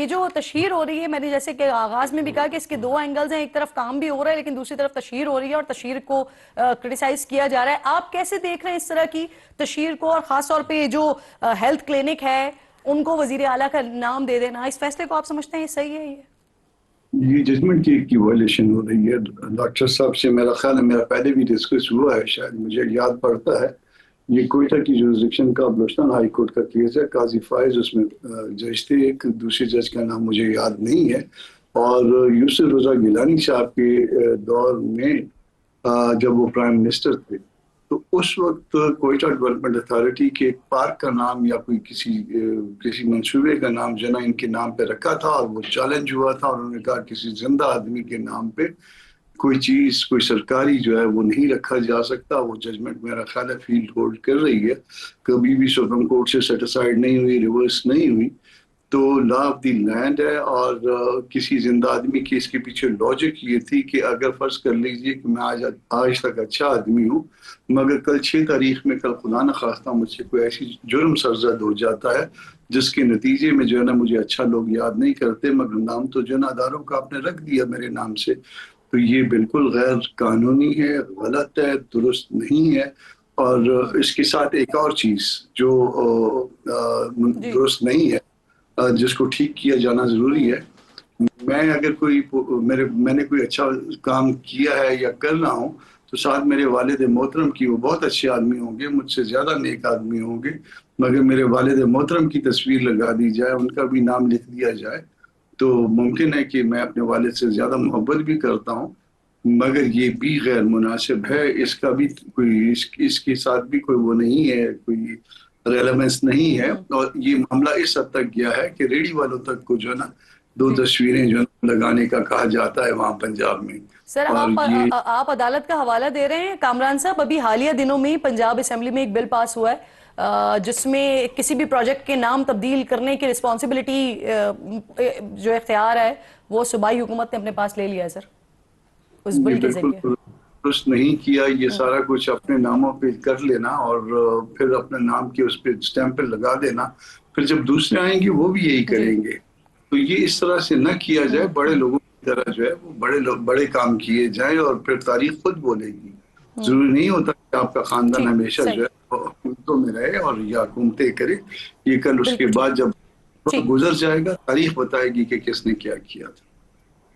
یہ جو تشہیر ہو رہی ہے، میں نے جیسے کہ آغاز میں بھی کہا کہ اس کے دو اینگلز ہیں، ایک طرف کام بھی ہو رہا ہے لیکن دوسری طرف تشہیر ہو رہی ہے اور تشہیر کو کرٹیسائز کیا جا رہا ہے. آپ کیسے دیکھ رہے ہیں اس طرح کی تشہیر کو، اور خاص طور پہ جو ہیلتھ کلینک ہے ان کو وزیر اعلیٰ کا نام دے دینا، اس فیصلے کو آپ سمجھتے ہیں یہ صحیح ہے؟ یہ ججمنٹ کی وائلیشن ہو رہی ہے. ڈاکٹر صاحب سے میرا خیال ہے میرا پہلے بھی ڈسکس ہوا ہے، شاید مجھے یاد پڑتا ہے. یہ کوئٹہ کی جورسڈکشن کا بلوچستان ہائی کورٹ کا کیس ہے. قاضی فائز اس میں جج تھے، ایک دوسرے جج کا نام مجھے یاد نہیں ہے. اور یوسف رضا گیلانی صاحب کے دور میں جب وہ پرائم منسٹر تھے تو اس وقت کوئٹہ ڈیولپمنٹ اتھارٹی کے ایک پارک کا نام یا کوئی کسی منصوبے کا نام جو ہے نا ان کے نام پہ رکھا تھا، اور وہ چیلنج ہوا تھا. انہوں نے کہا کسی زندہ آدمی کے نام پہ کوئی چیز، کوئی سرکاری جو ہے وہ نہیں رکھا جا سکتا. وہ ججمنٹ میرا خیال ہے فیلڈ ہولڈ کر رہی ہے، کبھی بھی سپریم کورٹ سے سیٹ اسائڈ نہیں ہوئی، ریورس نہیں ہوئی. تو لا آف دی لینڈ ہے. اور کسی زندہ آدمی کی اس کے پیچھے لاجک یہ تھی کہ اگر فرض کر لیجئے کہ میں آج تک اچھا آدمی ہوں، مگر کل 6 تاریخ میں کل خدا نخواستہ مجھ سے کوئی ایسی جرم سرزد ہو جاتا ہے جس کے نتیجے میں جو ہے نا مجھے اچھا لوگ یاد نہیں کرتے، مگر نام تو جو ہے نا اداروں کا آپ نے رکھ دیا میرے نام سے، تو یہ بالکل غیر قانونی ہے، غلط ہے، درست نہیں ہے. اور اس کے ساتھ ایک اور چیز جو جی درست نہیں ہے، جس کو ٹھیک کیا جانا ضروری ہے. میں اگر میں نے کوئی اچھا کام کیا ہے یا کر رہا ہوں تو ساتھ میرے والد محترم کی، وہ بہت اچھے آدمی ہوں گے، مجھ سے زیادہ نیک آدمی ہوں گے، مگر میرے والد محترم کی تصویر لگا دی جائے، ان کا بھی نام لکھ دیا جائے، تو ممکن ہے کہ میں اپنے والد سے زیادہ محبت بھی کرتا ہوں، مگر یہ بھی غیر مناسب ہے. اس کا بھی کوئی اس کے ساتھ بھی کوئی وہ نہیں ہے، کوئی ریلیونس نہیں ہے. اور یہ معاملہ اس حد تک گیا ہے کہ ریڈی والوں تک کو جو ہے نا 2 تصویریں جو لگانے کا کہا جاتا ہے وہاں پنجاب میں. سر، اور یہ آپ عدالت کا حوالہ دے رہے ہیں. کامران صاحب، ابھی حالیہ دنوں میں پنجاب اسمبلی میں ایک بل پاس ہوا ہے جس میں کسی بھی پروجیکٹ کے نام تبدیل کرنے کی رسپانسبلٹی جو اختیار ہے وہ صوبائی حکومت نے اپنے پاس لے لیا ہے سر، اس یہ بل کے بالکل ذریعے. درست نہیں کیا. یہ سارا کچھ اپنے ناموں پہ کر لینا اور پھر اپنے نام کے اس پہ اسٹیمپ پہ لگا دینا، پھر جب دوسرے آئیں گے وہ بھی یہی جی کریں گے. تو یہ اس طرح سے نہ کیا جائے. بڑے لوگوں کی طرح جو ہے وہ بڑے کام کیے جائیں اور پھر تاریخ خود بولے گی. ضروری نہیں ہوتا کہ آپ کا خاندان ٹھیک، ہمیشہ جو صحیح، ہے حکومتوں میں رہے اور یا حکومتیں کرے. یہ کل اس کے بالکل ٹھیک. بعد جب ٹھیک. گزر جائے گا تاریخ بتائے گی کہ کس نے کیا کیا تھا.